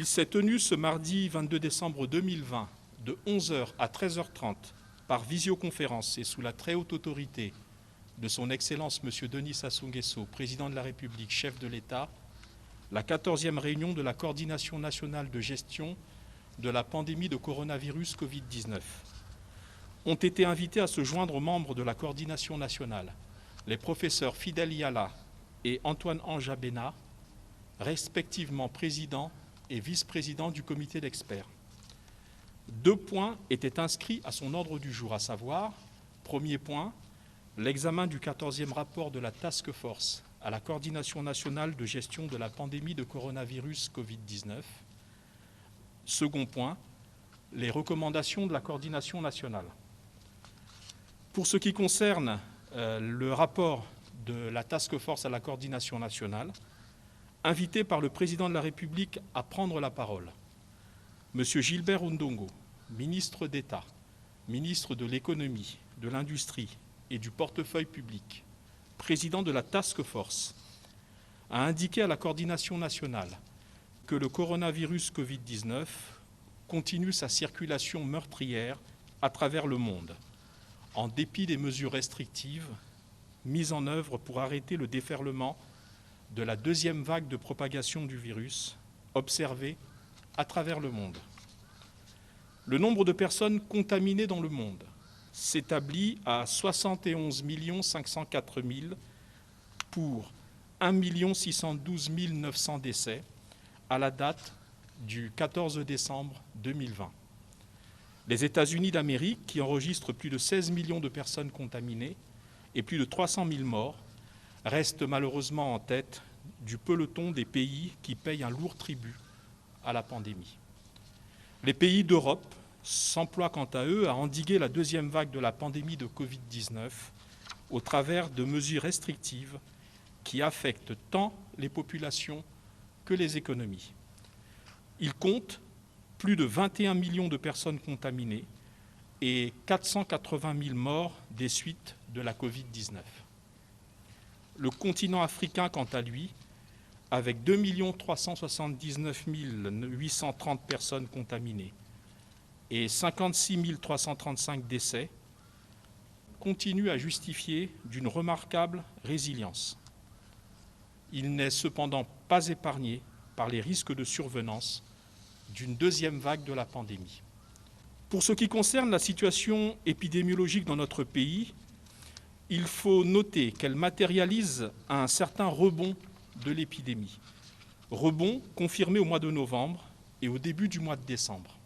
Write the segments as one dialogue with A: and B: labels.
A: Il s'est tenu ce mardi 22 décembre 2020 de 11h à 13h30 par visioconférence et sous la très haute autorité de son Excellence M. Denis Sassou Nguesso, Président de la République, chef de l'État, la 14e réunion de la Coordination nationale de gestion de la pandémie de coronavirus Covid-19. Ont été invités à se joindre aux membres de la Coordination nationale les professeurs Fidel Yalla et Antoine Anjabena, respectivement président et vice-président du comité d'experts. 2 points étaient inscrits à son ordre du jour, à savoir, premier point, l'examen du 14e rapport de la Task Force à la Coordination nationale de gestion de la pandémie de coronavirus Covid-19. Second point, les recommandations de la Coordination nationale. Pour ce qui concerne le rapport de la Task Force à la Coordination nationale, invité par le Président de la République à prendre la parole, M. Gilbert Ondongo, ministre d'État, ministre de l'Économie, de l'Industrie et du Portefeuille public, président de la Task Force, a indiqué à la Coordination nationale que le coronavirus Covid-19 continue sa circulation meurtrière à travers le monde, en dépit des mesures restrictives mises en œuvre pour arrêter le déferlement de la 2e vague de propagation du virus observée à travers le monde. Le nombre de personnes contaminées dans le monde s'établit à 71 504 000 pour 1 612 900 décès à la date du 14 décembre 2020. Les États-Unis d'Amérique, qui enregistrent plus de 16 millions de personnes contaminées et plus de 300 000 morts, restent malheureusement en tête du peloton des pays qui payent un lourd tribut à la pandémie. Les pays d'Europe s'emploient quant à eux à endiguer la 2e vague de la pandémie de Covid-19 au travers de mesures restrictives qui affectent tant les populations que les économies. Ils comptent plus de 21 millions de personnes contaminées et 480 000 morts des suites de la Covid-19. Le continent africain, quant à lui, avec 2 379 830 personnes contaminées et 56 335 décès, continue à justifier d'une remarquable résilience. Il n'est cependant pas épargné par les risques de survenance d'une 2e vague de la pandémie. Pour ce qui concerne la situation épidémiologique dans notre pays, il faut noter qu'elle matérialise un certain rebond de l'épidémie. Rebond confirmé au mois de novembre et au début du mois de décembre.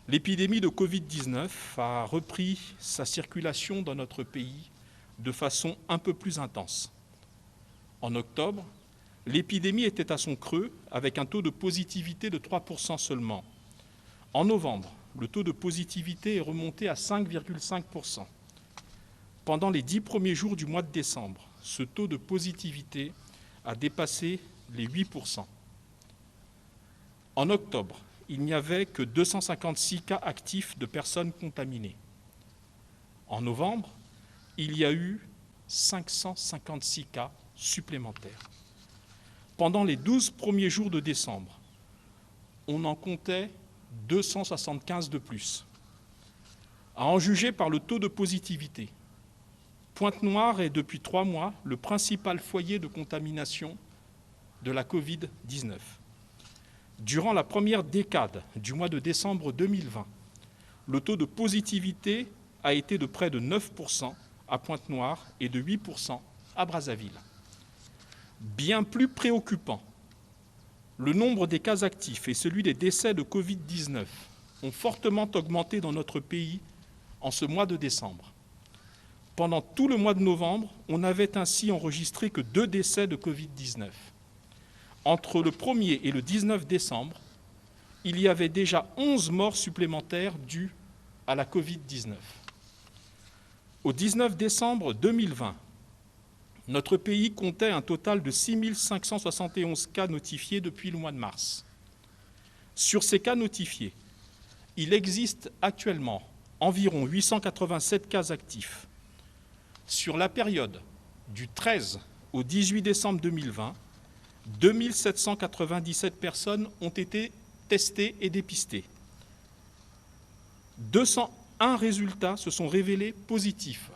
A: L'épidémie de Covid-19 a repris sa circulation dans notre pays de façon un peu plus intense. En octobre, l'épidémie était à son creux avec un taux de positivité de 3% seulement. En novembre, le taux de positivité est remonté à 5,5%. Pendant les 10 premiers jours du mois de décembre, ce taux de positivité a dépassé les 8%. En octobre, il n'y avait que 256 cas actifs de personnes contaminées. En novembre, il y a eu 556 cas supplémentaires. Pendant les 12 premiers jours de décembre, on en comptait 275 de plus. À en juger par le taux de positivité, Pointe-Noire est depuis 3 mois le principal foyer de contamination de la Covid-19. Durant la première décade du mois de décembre 2020, le taux de positivité a été de près de 9% à Pointe-Noire et de 8% à Brazzaville. Bien plus préoccupant, le nombre des cas actifs et celui des décès de Covid-19 ont fortement augmenté dans notre pays en ce mois de décembre. Pendant tout le mois de novembre, on n'avait ainsi enregistré que 2 décès de Covid-19. Entre le 1er et le 19 décembre, il y avait déjà 11 morts supplémentaires dues à la Covid-19. Au 19 décembre 2020, notre pays comptait un total de 6 571 cas notifiés depuis le mois de mars. Sur ces cas notifiés, il existe actuellement environ 887 cas actifs. Sur la période du 13 au 18 décembre 2020, 2797 personnes ont été testées et dépistées. 201 résultats se sont révélés positifs,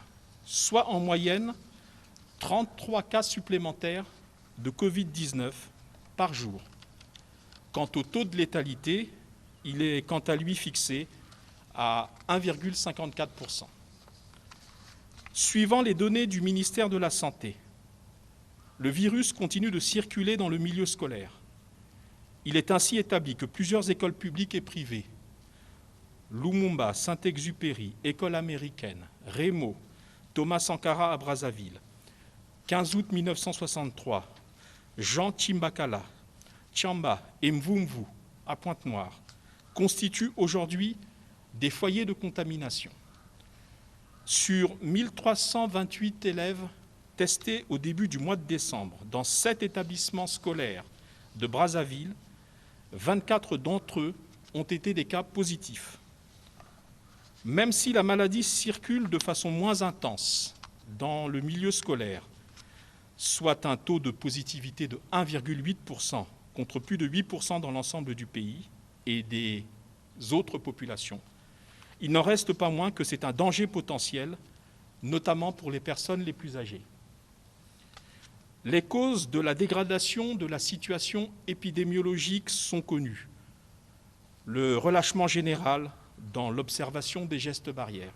A: soit en moyenne 33 cas supplémentaires de Covid-19 par jour. Quant au taux de létalité, il est quant à lui fixé à 1,54%. Suivant les données du ministère de la Santé, le virus continue de circuler dans le milieu scolaire. Il est ainsi établi que plusieurs écoles publiques et privées, Lumumba, Saint-Exupéry, École américaine, Rémo, Thomas Sankara à Brazzaville, 15 août 1963, Jean Chimbakala, Tchamba et Mvumvu à Pointe-Noire, constituent aujourd'hui des foyers de contamination. Sur 1328 élèves testés au début du mois de décembre dans 7 établissements scolaires de Brazzaville, 24 d'entre eux ont été des cas positifs. Même si la maladie circule de façon moins intense dans le milieu scolaire, soit un taux de positivité de 1,8% contre plus de 8% dans l'ensemble du pays et des autres populations, il n'en reste pas moins que c'est un danger potentiel, notamment pour les personnes les plus âgées. Les causes de la dégradation de la situation épidémiologique sont connues. Le relâchement général dans l'observation des gestes barrières,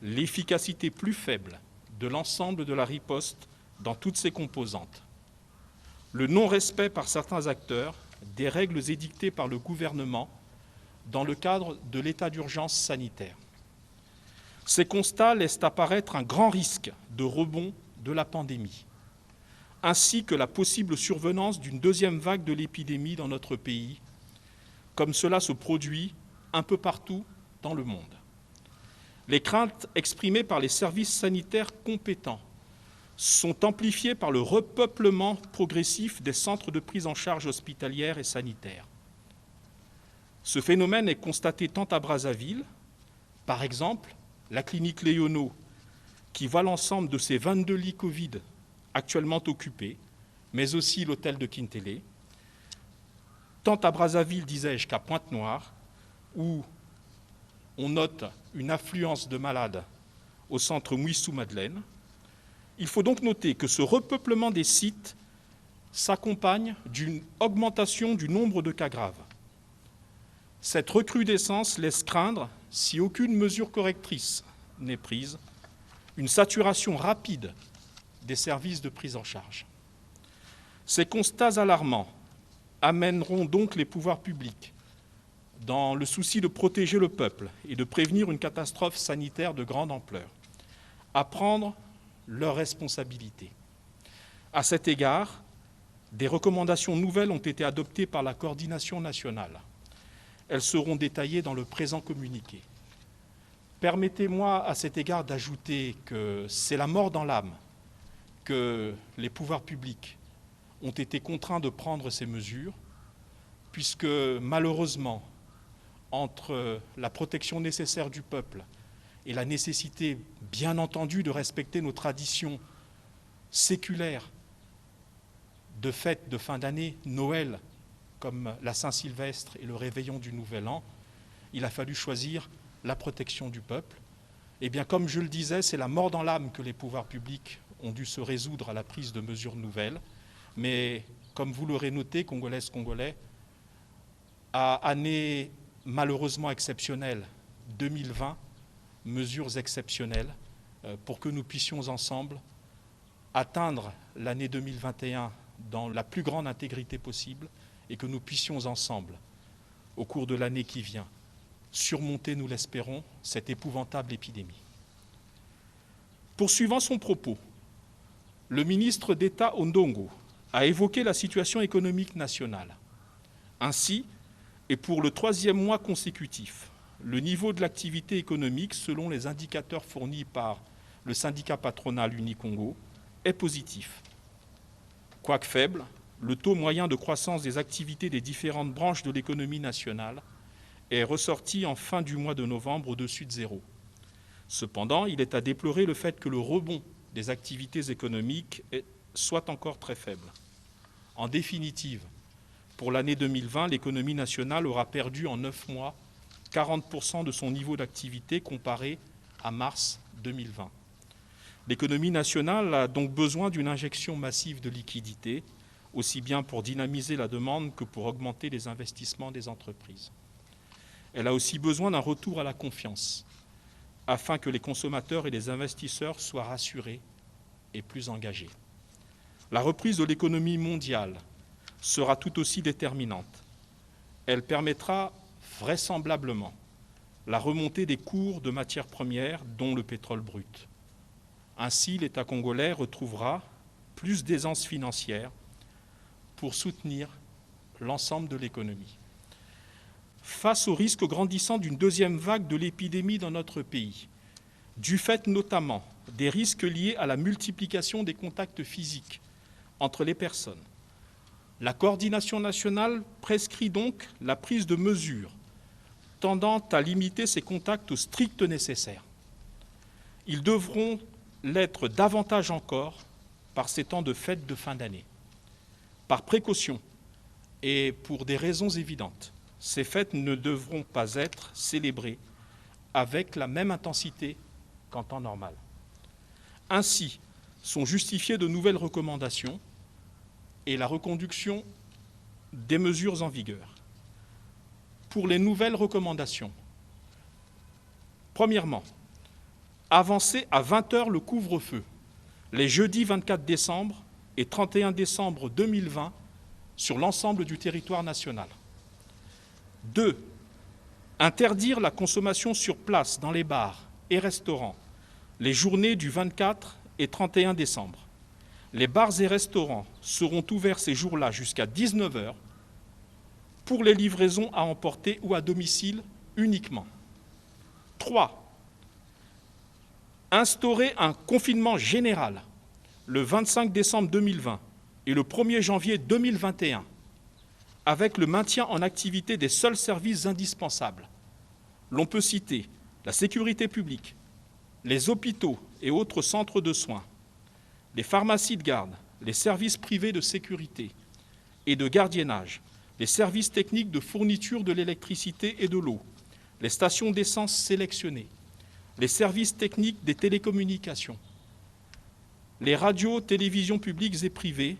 A: l'efficacité plus faible de l'ensemble de la riposte dans toutes ses composantes, le non-respect par certains acteurs des règles édictées par le gouvernement dans le cadre de l'état d'urgence sanitaire. Ces constats laissent apparaître un grand risque de rebond de la pandémie, ainsi que la possible survenance d'une deuxième vague de l'épidémie dans notre pays, comme cela se produit un peu partout dans le monde. Les craintes exprimées par les services sanitaires compétents sont amplifiées par le repeuplement progressif des centres de prise en charge hospitalière et sanitaire. Ce phénomène est constaté tant à Brazzaville, par exemple, la clinique Léono, qui voit l'ensemble de ses 22 lits Covid actuellement occupés, mais aussi l'hôtel de Kintélé, tant à Brazzaville, disais-je, qu'à Pointe-Noire, où on note une affluence de malades au centre Mouissou-Madeleine. Il faut donc noter que ce repeuplement des sites s'accompagne d'une augmentation du nombre de cas graves. Cette recrudescence laisse craindre, si aucune mesure correctrice n'est prise, une saturation rapide des services de prise en charge. Ces constats alarmants amèneront donc les pouvoirs publics, dans le souci de protéger le peuple et de prévenir une catastrophe sanitaire de grande ampleur, à prendre leurs responsabilités. À cet égard, des recommandations nouvelles ont été adoptées par la coordination nationale. Elles seront détaillées dans le présent communiqué. Permettez-moi à cet égard d'ajouter que c'est la mort dans l'âme que les pouvoirs publics ont été contraints de prendre ces mesures, puisque malheureusement, entre la protection nécessaire du peuple et la nécessité, bien entendu, de respecter nos traditions séculaires de fêtes de fin d'année, Noël, comme la Saint-Sylvestre et le réveillon du Nouvel An, il a fallu choisir la protection du peuple. Eh bien, comme je le disais, c'est la mort dans l'âme que les pouvoirs publics ont dû se résoudre à la prise de mesures nouvelles. Mais, comme vous l'aurez noté, Congolaises, Congolais, à année malheureusement exceptionnelle 2020, mesures exceptionnelles pour que nous puissions ensemble atteindre l'année 2021 dans la plus grande intégrité possible et que nous puissions ensemble, au cours de l'année qui vient, surmonter, nous l'espérons, cette épouvantable épidémie. Poursuivant son propos, le ministre d'État Ondongo a évoqué la situation économique nationale. Ainsi, et pour le 3e mois consécutif, le niveau de l'activité économique, selon les indicateurs fournis par le syndicat patronal Unicongo, est positif. Quoique faible, le taux moyen de croissance des activités des différentes branches de l'économie nationale est ressorti en fin du mois de novembre au-dessus de zéro. Cependant, il est à déplorer le fait que le rebond des activités économiques soit encore très faible. En définitive, pour l'année 2020, l'économie nationale aura perdu en 9 mois 40% de son niveau d'activité comparé à mars 2020. L'économie nationale a donc besoin d'une injection massive de liquidités, aussi bien pour dynamiser la demande que pour augmenter les investissements des entreprises. Elle a aussi besoin d'un retour à la confiance, afin que les consommateurs et les investisseurs soient rassurés et plus engagés. La reprise de l'économie mondiale sera tout aussi déterminante. Elle permettra vraisemblablement la remontée des cours de matières premières, dont le pétrole brut. Ainsi, l'État congolais retrouvera plus d'aisance financière pour soutenir l'ensemble de l'économie. Face au risque grandissant d'une deuxième vague de l'épidémie dans notre pays, du fait notamment des risques liés à la multiplication des contacts physiques entre les personnes, la coordination nationale prescrit donc la prise de mesures tendant à limiter ces contacts au strict nécessaire. Ils devront l'être davantage encore par ces temps de fête de fin d'année. Par précaution et pour des raisons évidentes, ces fêtes ne devront pas être célébrées avec la même intensité qu'en temps normal. Ainsi sont justifiées de nouvelles recommandations et la reconduction des mesures en vigueur. Pour les nouvelles recommandations, premièrement, avancer à 20 h le couvre-feu, les jeudis 24 décembre et 31 décembre 2020 sur l'ensemble du territoire national. 2. Interdire la consommation sur place dans les bars et restaurants les journées du 24 et 31 décembre. Les bars et restaurants seront ouverts ces jours-là jusqu'à 19 h pour les livraisons à emporter ou à domicile uniquement. 3. Instaurer un confinement général le 25 décembre 2020 et le 1er janvier 2021 avec le maintien en activité des seuls services indispensables. L'on peut citer la sécurité publique, les hôpitaux et autres centres de soins, les pharmacies de garde, les services privés de sécurité et de gardiennage, les services techniques de fourniture de l'électricité et de l'eau, les stations d'essence sélectionnées, les services techniques des télécommunications, les radios, télévisions publiques et privées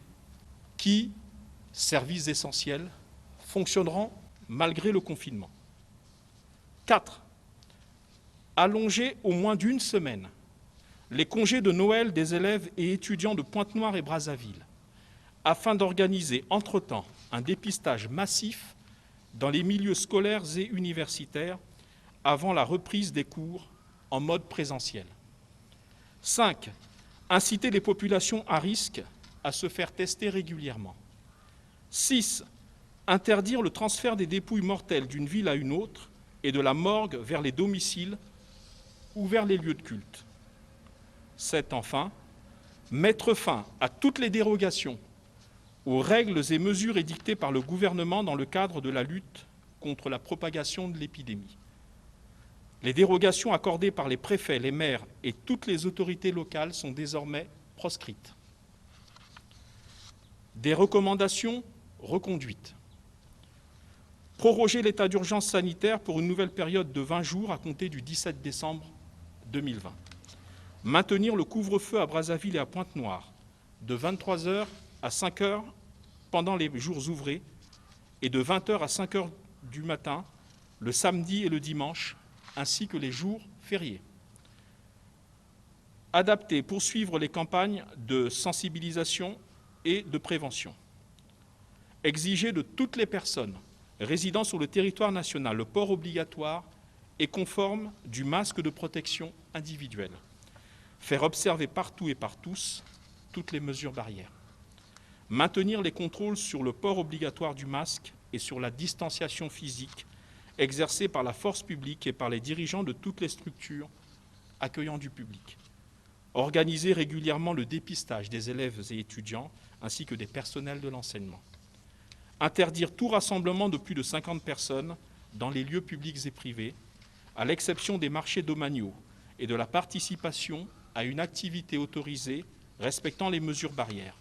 A: qui, services essentiels, fonctionneront malgré le confinement. 4. Allonger au moins d'une semaine les congés de Noël des élèves et étudiants de Pointe-Noire et Brazzaville, afin d'organiser entre-temps un dépistage massif dans les milieux scolaires et universitaires avant la reprise des cours en mode présentiel. 5. Inciter les populations à risque à se faire tester régulièrement. 6. Interdire le transfert des dépouilles mortelles d'une ville à une autre et de la morgue vers les domiciles ou vers les lieux de culte. 7. Enfin, mettre fin à toutes les dérogations aux règles et mesures édictées par le gouvernement dans le cadre de la lutte contre la propagation de l'épidémie. Les dérogations accordées par les préfets, les maires et toutes les autorités locales sont désormais proscrites. Des recommandations reconduites. Proroger l'état d'urgence sanitaire pour une nouvelle période de 20 jours à compter du 17 décembre 2020. Maintenir le couvre-feu à Brazzaville et à Pointe-Noire de 23 h à 5 h pendant les jours ouvrés et de 20 h à 5 h du matin le samedi et le dimanche, ainsi que les jours fériés. Adapter, poursuivre les campagnes de sensibilisation et de prévention. Exiger de toutes les personnes résidant sur le territoire national le port obligatoire et conforme du masque de protection individuelle. Faire observer partout et par tous toutes les mesures barrières. Maintenir les contrôles sur le port obligatoire du masque et sur la distanciation physique exercée par la force publique et par les dirigeants de toutes les structures accueillant du public. Organiser régulièrement le dépistage des élèves et étudiants ainsi que des personnels de l'enseignement. Interdire tout rassemblement de plus de 50 personnes dans les lieux publics et privés, à l'exception des marchés domaniaux et de la participation à une activité autorisée respectant les mesures barrières.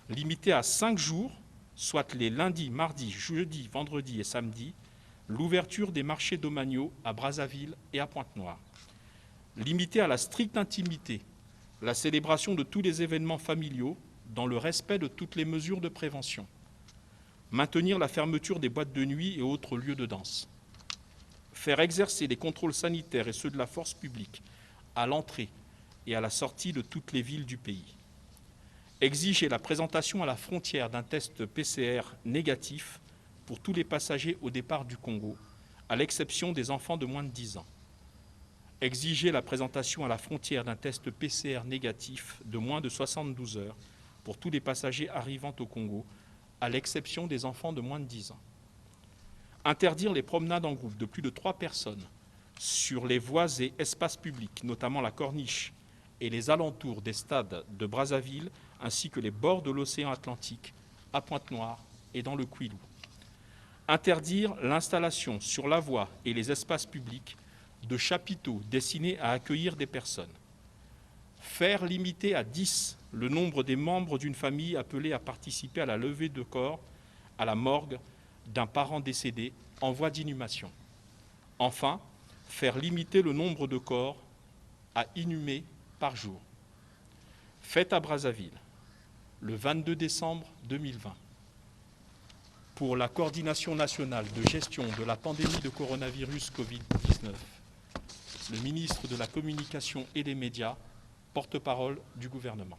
A: limiter à 5 jours, soit les lundis, mardis, jeudis, vendredis et samedis, l'ouverture des marchés domaniaux à Brazzaville et à Pointe-Noire. Limiter à la stricte intimité la célébration de tous les événements familiaux dans le respect de toutes les mesures de prévention. Maintenir la fermeture des boîtes de nuit et autres lieux de danse. Faire exercer les contrôles sanitaires et ceux de la force publique à l'entrée et à la sortie de toutes les villes du pays. Exiger la présentation à la frontière d'un test PCR négatif pour tous les passagers au départ du Congo, à l'exception des enfants de moins de 10 ans. Exiger la présentation à la frontière d'un test PCR négatif de moins de 72 heures pour tous les passagers arrivant au Congo, à l'exception des enfants de moins de 10 ans. Interdire les promenades en groupe de plus de 3 personnes sur les voies et espaces publics, notamment la Corniche et les alentours des stades de Brazzaville, ainsi que les bords de l'océan Atlantique, à Pointe-Noire et dans le Kwilu. Interdire l'installation sur la voie et les espaces publics de chapiteaux destinés à accueillir des personnes. Faire limiter à 10 le nombre des membres d'une famille appelés à participer à la levée de corps à la morgue d'un parent décédé en voie d'inhumation. Enfin, faire limiter le nombre de corps à inhumer par jour. Fête à Brazzaville, le 22 décembre 2020. Pour la coordination nationale de gestion de la pandémie de coronavirus Covid-19, le ministre de la Communication et des Médias, porte-parole du gouvernement.